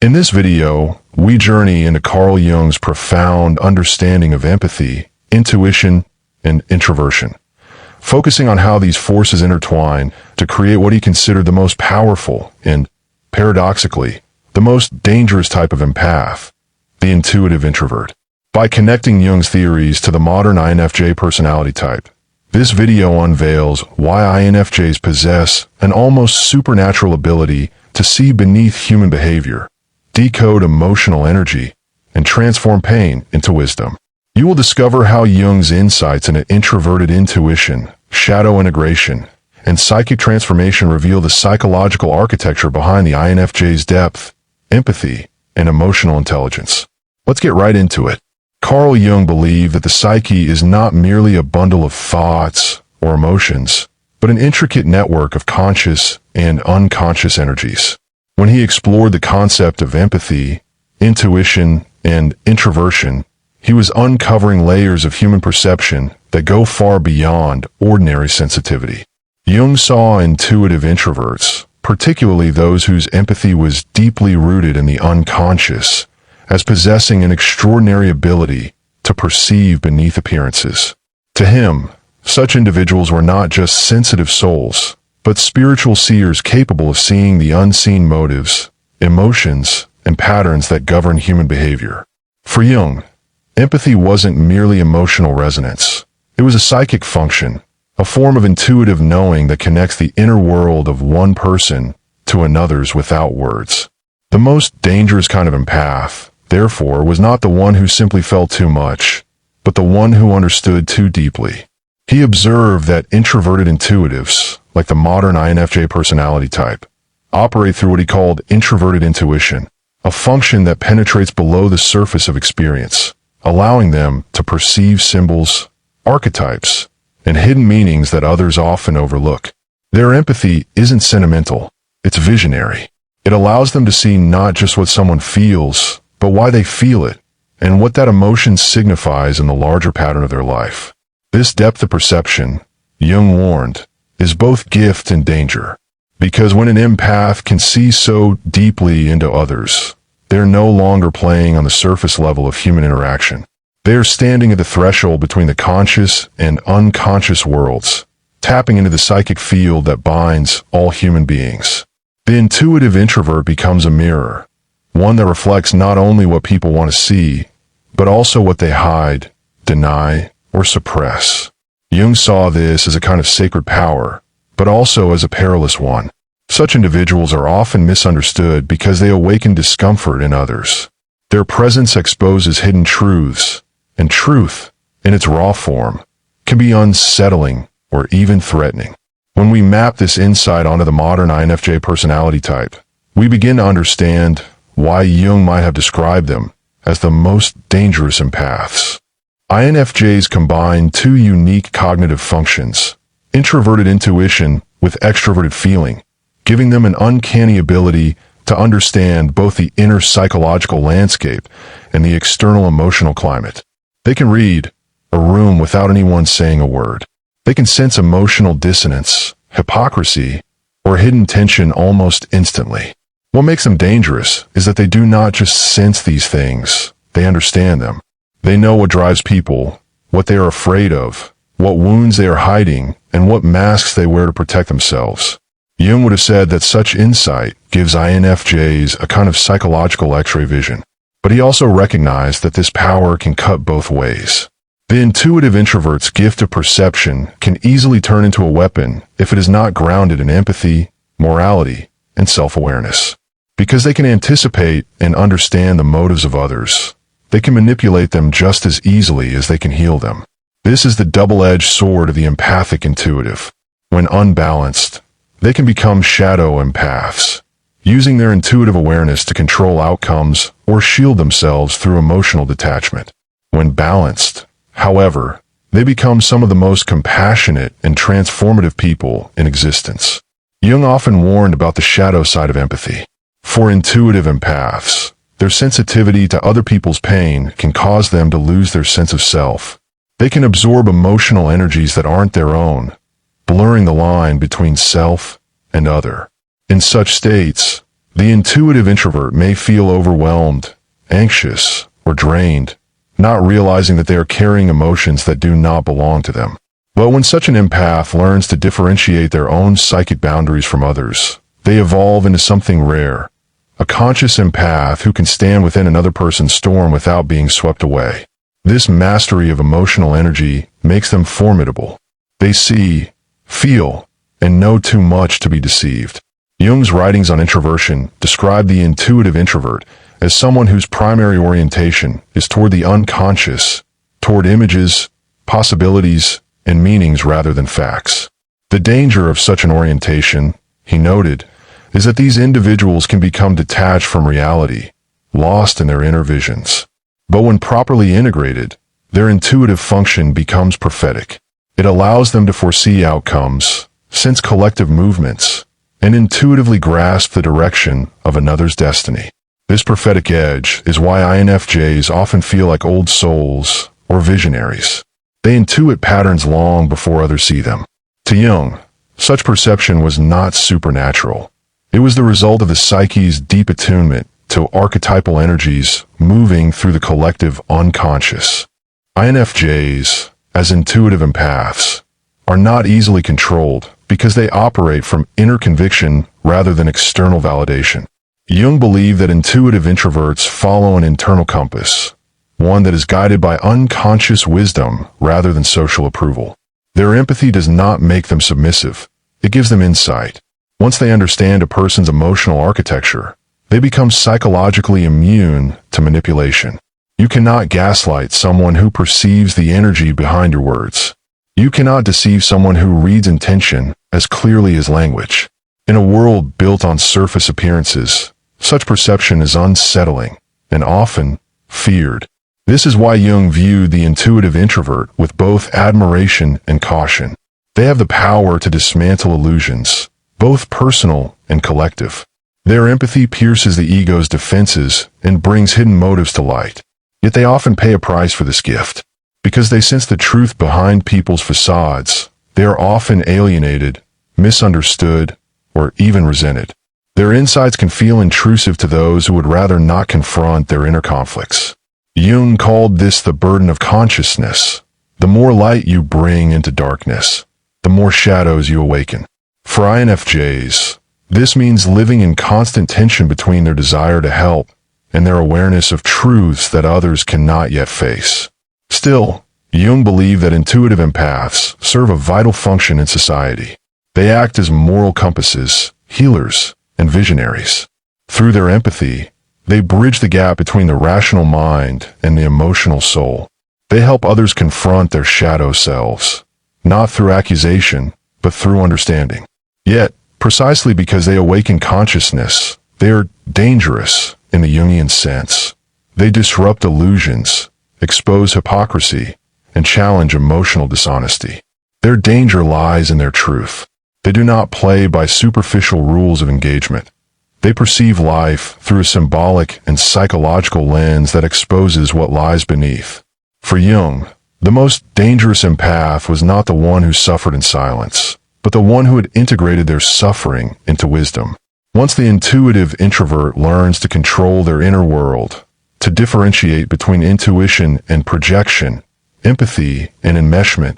In this video, we journey into Carl Jung's profound understanding of empathy, intuition, and introversion, focusing on how these forces intertwine to create what he considered the most powerful and, paradoxically, the most dangerous type of empath, the intuitive introvert. By connecting Jung's theories to the modern INFJ personality type, this video unveils why INFJs possess an almost supernatural ability to see beneath human behavior, decode emotional energy, and transform pain into wisdom. You will discover how Jung's insights into introverted intuition, shadow integration, and psychic transformation reveal the psychological architecture behind the INFJ's depth, empathy, and emotional intelligence. Let's get right into it. Carl Jung believed that the psyche is not merely a bundle of thoughts or emotions, but an intricate network of conscious and unconscious energies. When he explored the concept of empathy, intuition, and introversion, he was uncovering layers of human perception that go far beyond ordinary sensitivity. Jung saw intuitive introverts, particularly those whose empathy was deeply rooted in the unconscious, as possessing an extraordinary ability to perceive beneath appearances. To him, such individuals were not just sensitive souls, but spiritual seers capable of seeing the unseen motives, emotions, and patterns that govern human behavior. For Jung, empathy wasn't merely emotional resonance. It was a psychic function, a form of intuitive knowing that connects the inner world of one person to another's without words. The most dangerous kind of empath, therefore, was not the one who simply felt too much, but the one who understood too deeply. He observed that introverted intuitives, like the modern INFJ personality type, operate through what he called introverted intuition, a function that penetrates below the surface of experience, allowing them to perceive symbols, archetypes, and hidden meanings that others often overlook. Their empathy isn't sentimental, it's visionary. It allows them to see not just what someone feels, but why they feel it, and what that emotion signifies in the larger pattern of their life. This depth of perception, Jung warned, is both gift and danger, because when an empath can see so deeply into others, they're no longer playing on the surface level of human interaction. They are standing at the threshold between the conscious and unconscious worlds, tapping into the psychic field that binds all human beings. The intuitive introvert becomes a mirror, one that reflects not only what people want to see, but also what they hide, deny, or suppress. Jung saw this as a kind of sacred power, but also as a perilous one. Such individuals are often misunderstood because they awaken discomfort in others. Their presence exposes hidden truths, and truth, in its raw form, can be unsettling or even threatening. When we map this insight onto the modern INFJ personality type, we begin to understand why Jung might have described them as the most dangerous empaths. INFJs combine two unique cognitive functions, introverted intuition with extroverted feeling, giving them an uncanny ability to understand both the inner psychological landscape and the external emotional climate. They can read a room without anyone saying a word. They can sense emotional dissonance, hypocrisy, or hidden tension almost instantly. What makes them dangerous is that they do not just sense these things, they understand them. They know what drives people, what they are afraid of, what wounds they are hiding, and what masks they wear to protect themselves. Jung would have said that such insight gives INFJs a kind of psychological X-ray vision. But he also recognized that this power can cut both ways. The intuitive introvert's gift of perception can easily turn into a weapon if it is not grounded in empathy, morality, and self-awareness. Because they can anticipate and understand the motives of others, they can manipulate them just as easily as they can heal them. This is the double-edged sword of the empathic intuitive. When unbalanced, they can become shadow empaths, using their intuitive awareness to control outcomes or shield themselves through emotional detachment. When balanced, however, they become some of the most compassionate and transformative people in existence. Jung often warned about the shadow side of empathy. For intuitive empaths, their sensitivity to other people's pain can cause them to lose their sense of self. They can absorb emotional energies that aren't their own, blurring the line between self and other. In such states, The intuitive introvert may feel overwhelmed, anxious, or drained, not realizing that they are carrying emotions that do not belong to them. But when such an empath learns to differentiate their own psychic boundaries from others, they evolve into something rare, a conscious empath who can stand within another person's storm without being swept away. This mastery of emotional energy makes them formidable. They see, feel, and know too much to be deceived. Jung's writings on introversion describe the intuitive introvert as someone whose primary orientation is toward the unconscious, toward images, possibilities, and meanings rather than facts. The danger of such an orientation, he noted, is that these individuals can become detached from reality, lost in their inner visions. But when properly integrated, their intuitive function becomes prophetic. It allows them to foresee outcomes, sense collective movements, and intuitively grasp the direction of another's destiny. This prophetic edge is why INFJs often feel like old souls or visionaries. They intuit patterns long before others see them. To Jung, such perception was not supernatural. It was the result of the psyche's deep attunement to archetypal energies moving through the collective unconscious. INFJs, as intuitive empaths, are not easily controlled because they operate from inner conviction rather than external validation. Jung believed that intuitive introverts follow an internal compass, one that is guided by unconscious wisdom rather than social approval. Their empathy does not make them submissive, it gives them insight. Once they understand a person's emotional architecture, they become psychologically immune to manipulation. You cannot gaslight someone who perceives the energy behind your words. You cannot deceive someone who reads intention as clearly as language. In a world built on surface appearances, such perception is unsettling and often feared. This is why Jung viewed the intuitive introvert with both admiration and caution. They have the power to dismantle illusions, both personal and collective. Their empathy pierces the ego's defenses and brings hidden motives to light. Yet they often pay a price for this gift. Because they sense the truth behind people's facades, they are often alienated, misunderstood, or even resented. Their insights can feel intrusive to those who would rather not confront their inner conflicts. Jung called this the burden of consciousness. The more light you bring into darkness, the more shadows you awaken. For INFJs, this means living in constant tension between their desire to help and their awareness of truths that others cannot yet face. Still, Jung believed that intuitive empaths serve a vital function in society. They act as moral compasses, healers, and visionaries. Through their empathy, they bridge the gap between the rational mind and the emotional soul. They help others confront their shadow selves, not through accusation, but through understanding. Yet, precisely because they awaken consciousness, they are dangerous in the Jungian sense. They disrupt illusions, expose hypocrisy, and challenge emotional dishonesty. Their danger lies in their truth. They do not play by superficial rules of engagement. They perceive life through a symbolic and psychological lens that exposes what lies beneath. For Jung, the most dangerous empath was not the one who suffered in silence, but the one who had integrated their suffering into wisdom. Once the intuitive introvert learns to control their inner world, to differentiate between intuition and projection, empathy and enmeshment,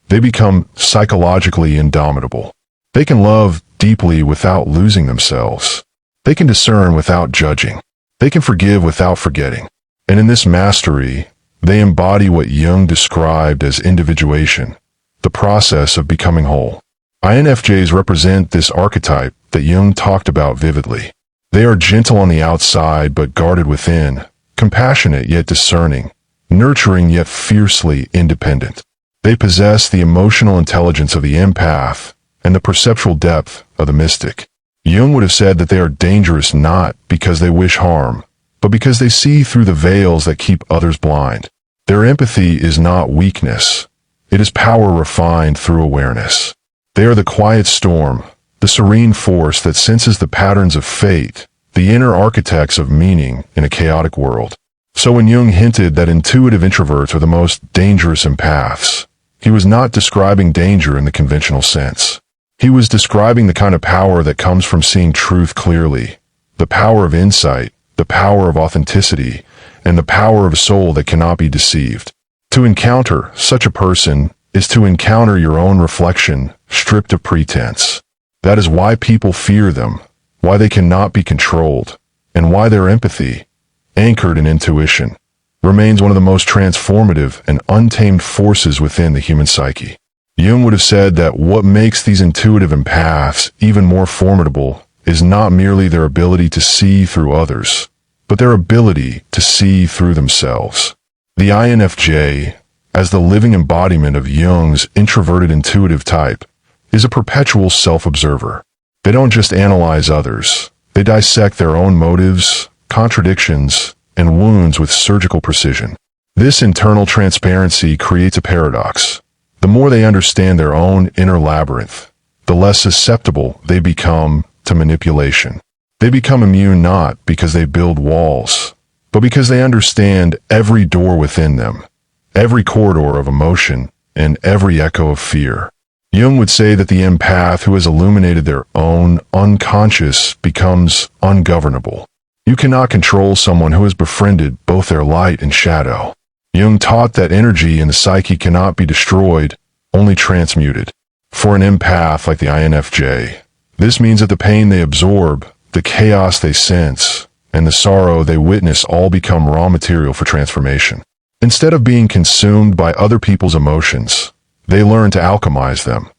they become psychologically indomitable. They can love deeply without losing themselves. They can discern without judging. They can forgive without forgetting. And in this mastery, they embody what Jung described as individuation, the process of becoming whole. INFJs represent this archetype that Jung talked about vividly. They are gentle on the outside but guarded within, compassionate yet discerning, nurturing yet fiercely independent. They possess the emotional intelligence of the empath and the perceptual depth of the mystic. Jung would have said that they are dangerous not because they wish harm, but because they see through the veils that keep others blind. Their empathy is not weakness. It is power refined through awareness. They are the quiet storm, the serene force that senses the patterns of fate, the inner architects of meaning in a chaotic world. So when Jung hinted that intuitive introverts are the most dangerous empaths, he was not describing danger in the conventional sense. He was describing the kind of power that comes from seeing truth clearly, the power of insight, the power of authenticity, and the power of a soul that cannot be deceived. To encounter such a person is to encounter your own reflection, stripped of pretense. That is why people fear them, why they cannot be controlled, and why their empathy, anchored in intuition, remains one of the most transformative and untamed forces within the human psyche. Jung would have said that what makes these intuitive empaths even more formidable is not merely their ability to see through others, but their ability to see through themselves. The INFJ, as the living embodiment of Jung's introverted intuitive type, is a perpetual self-observer. They don't just analyze others, they dissect their own motives, contradictions, and wounds with surgical precision. This internal transparency creates a paradox. The more they understand their own inner labyrinth, the less susceptible they become to manipulation. They become immune not because they build walls, but because they understand every door within them, every corridor of emotion, and every echo of fear. Jung would say that the empath who has illuminated their own unconscious becomes ungovernable. You cannot control someone who has befriended both their light and shadow. Jung taught that energy in the psyche cannot be destroyed, only transmuted. For an empath like the INFJ, this means that the pain they absorb, the chaos they sense, and the sorrow they witness all become raw material for transformation. Instead of being consumed by other people's emotions, they learn to alchemize them,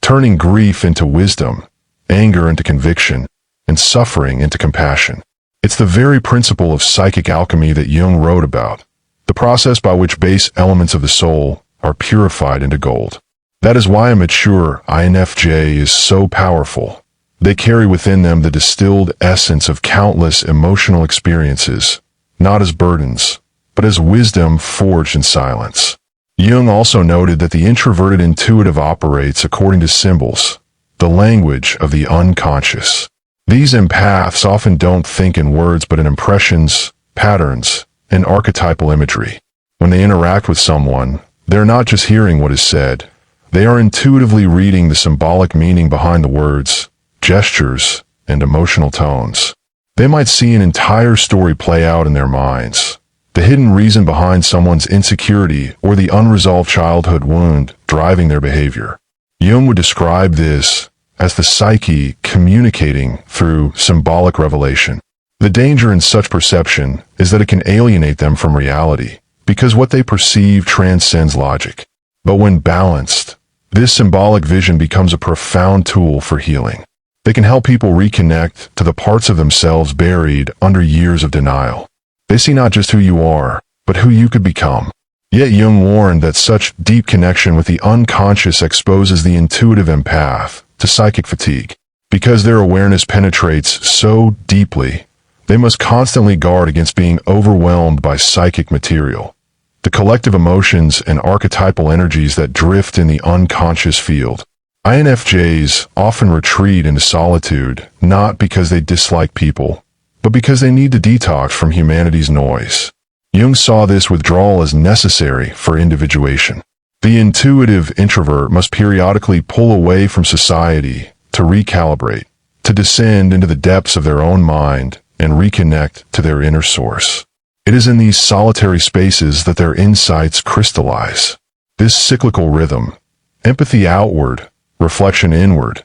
turning grief into wisdom, anger into conviction, and suffering into compassion. It's the very principle of psychic alchemy that Jung wrote about, the process by which base elements of the soul are purified into gold. That is why a mature INFJ is so powerful. They carry within them the distilled essence of countless emotional experiences, not as burdens, but as wisdom forged in silence. Jung also noted that the introverted intuitive operates according to symbols, the language of the unconscious. These empaths often don't think in words but in impressions, patterns, and archetypal imagery. When they interact with someone, they're not just hearing what is said, they are intuitively reading the symbolic meaning behind the words, gestures, and emotional tones. They might see an entire story play out in their minds, the hidden reason behind someone's insecurity or the unresolved childhood wound driving their behavior. Jung would describe this as the psyche communicating through symbolic revelation. The danger in such perception is that it can alienate them from reality, because what they perceive transcends logic. But when balanced, this symbolic vision becomes a profound tool for healing. They can help people reconnect to the parts of themselves buried under years of denial. They see not just who you are, but who you could become. Yet Jung warned that such deep connection with the unconscious exposes the intuitive empath to psychic fatigue. Because their awareness penetrates so deeply, they must constantly guard against being overwhelmed by psychic material, the collective emotions and archetypal energies that drift in the unconscious field. INFJs often retreat into solitude, not because they dislike people, but because they need to detox from humanity's noise. Jung saw this withdrawal as necessary for individuation. The intuitive introvert must periodically pull away from society to recalibrate, to descend into the depths of their own mind and reconnect to their inner source. It is in these solitary spaces that their insights crystallize. This cyclical rhythm, empathy outward, reflection inward,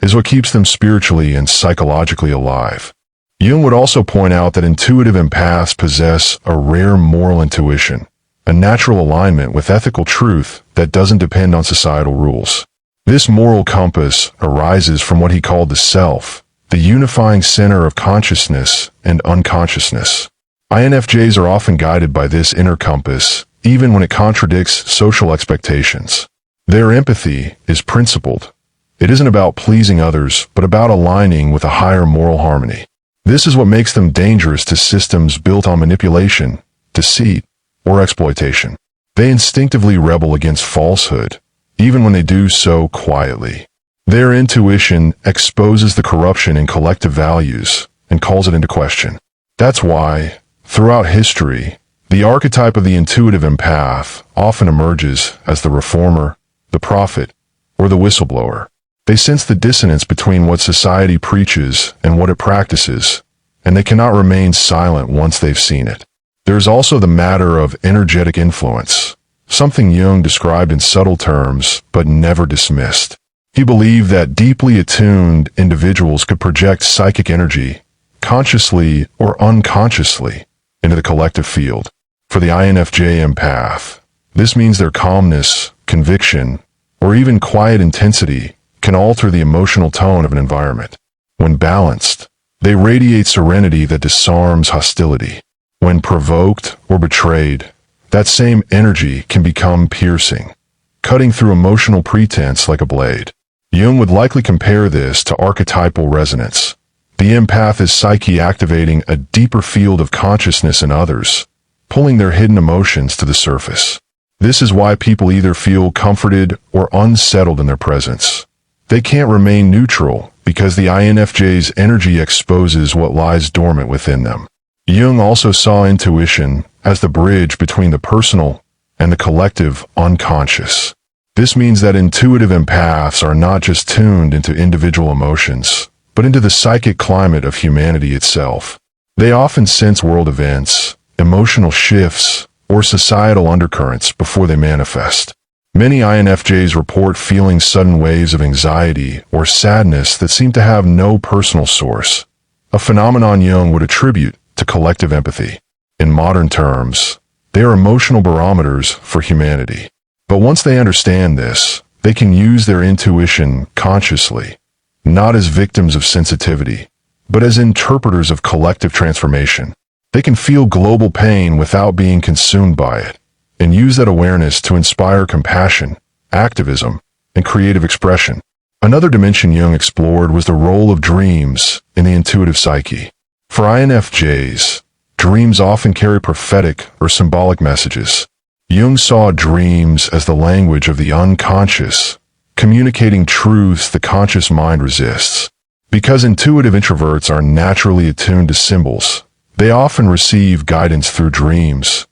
is what keeps them spiritually and psychologically alive. Jung would also point out that intuitive empaths possess a rare moral intuition, a natural alignment with ethical truth that doesn't depend on societal rules. This moral compass arises from what he called the self, the unifying center of consciousness and unconsciousness. INFJs are often guided by this inner compass, even when it contradicts social expectations. Their empathy is principled. It isn't about pleasing others, but about aligning with a higher moral harmony. This is what makes them dangerous to systems built on manipulation, deceit, or exploitation. They instinctively rebel against falsehood, even when they do so quietly. Their intuition exposes the corruption in collective values and calls it into question. That's why, throughout history, the archetype of the intuitive empath often emerges as the reformer, the prophet, or the whistleblower. They sense the dissonance between what society preaches and what it practices, and they cannot remain silent once they've seen it. There's also the matter of energetic influence, something Jung described in subtle terms but never dismissed. He believed that deeply attuned individuals could project psychic energy, consciously or unconsciously, into the collective field. For the INFJ empath, this means their calmness, conviction, or even quiet intensity can alter the emotional tone of an environment. When balanced, they radiate serenity that disarms hostility. When provoked or betrayed, that same energy can become piercing, cutting through emotional pretense like a blade. Jung would likely compare this to archetypal resonance. The empath is psyche activating a deeper field of consciousness in others, pulling their hidden emotions to the surface. This is why people either feel comforted or unsettled in their presence. They can't remain neutral because the INFJ's energy exposes what lies dormant within them. Jung also saw intuition as the bridge between the personal and the collective unconscious. This means that intuitive empaths are not just tuned into individual emotions, but into the psychic climate of humanity itself. They often sense world events, emotional shifts, or societal undercurrents before they manifest. Many INFJs report feeling sudden waves of anxiety or sadness that seem to have no personal source, a phenomenon Jung would attribute to collective empathy. In modern terms, they are emotional barometers for humanity. But once they understand this, they can use their intuition consciously, not as victims of sensitivity, but as interpreters of collective transformation. They can feel global pain without being consumed by it, and use that awareness to inspire compassion, activism, and creative expression. Another dimension Jung explored was the role of dreams in the intuitive psyche. For INFJs, dreams often carry prophetic or symbolic messages. Jung saw dreams as the language of the unconscious, communicating truths the conscious mind resists. Because intuitive introverts are naturally attuned to symbols, they often receive guidance through dreams,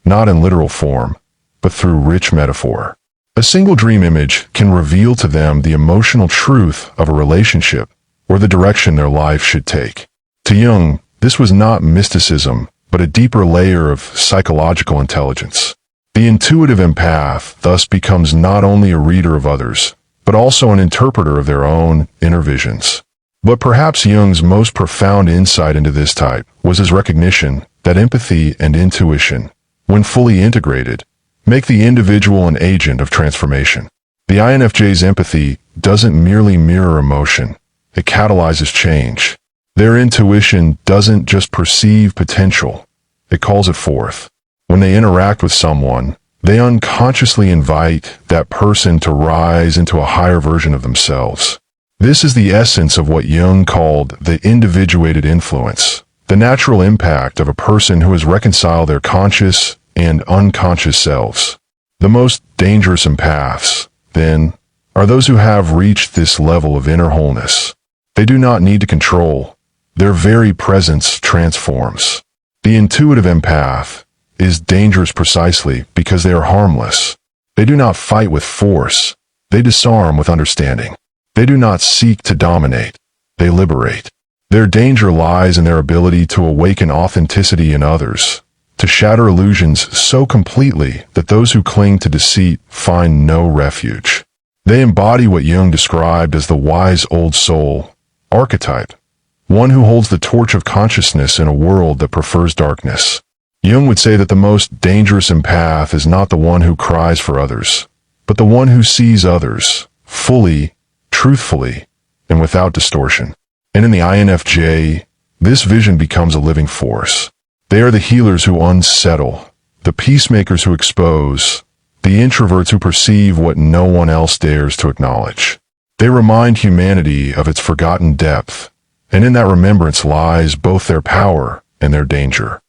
not in literal form, but through rich metaphor. A single dream image can reveal to them the emotional truth of a relationship or the direction their life should take. To Jung, this was not mysticism, but a deeper layer of psychological intelligence. The intuitive empath thus becomes not only a reader of others, but also an interpreter of their own inner visions. But perhaps Jung's most profound insight into this type was his recognition that empathy and intuition, when fully integrated, make the individual an agent of transformation. The INFJ's empathy doesn't merely mirror emotion, it catalyzes change. Their intuition doesn't just perceive potential, it calls it forth. When they interact with someone, they unconsciously invite that person to rise into a higher version of themselves. This is the essence of what Jung called the individuated influence, the natural impact of a person who has reconciled their conscious and unconscious selves. The most dangerous empaths, then, are those who have reached this level of inner wholeness. They do not need to control. Their very presence transforms. The intuitive empath is dangerous precisely because they are harmless. They do not fight with force. They disarm with understanding. They do not seek to dominate. They liberate. Their danger lies in their ability to awaken authenticity in others, to shatter illusions so completely that those who cling to deceit find no refuge. They embody what Jung described as the wise old soul, archetype, one who holds the torch of consciousness in a world that prefers darkness. Jung would say that the most dangerous empath is not the one who cries for others, but the one who sees others, fully, truthfully, and without distortion. And in the INFJ, this vision becomes a living force. They are the healers who unsettle, the peacemakers who expose, the introverts who perceive what no one else dares to acknowledge. They remind humanity of its forgotten depth, and in that remembrance lies both their power and their danger.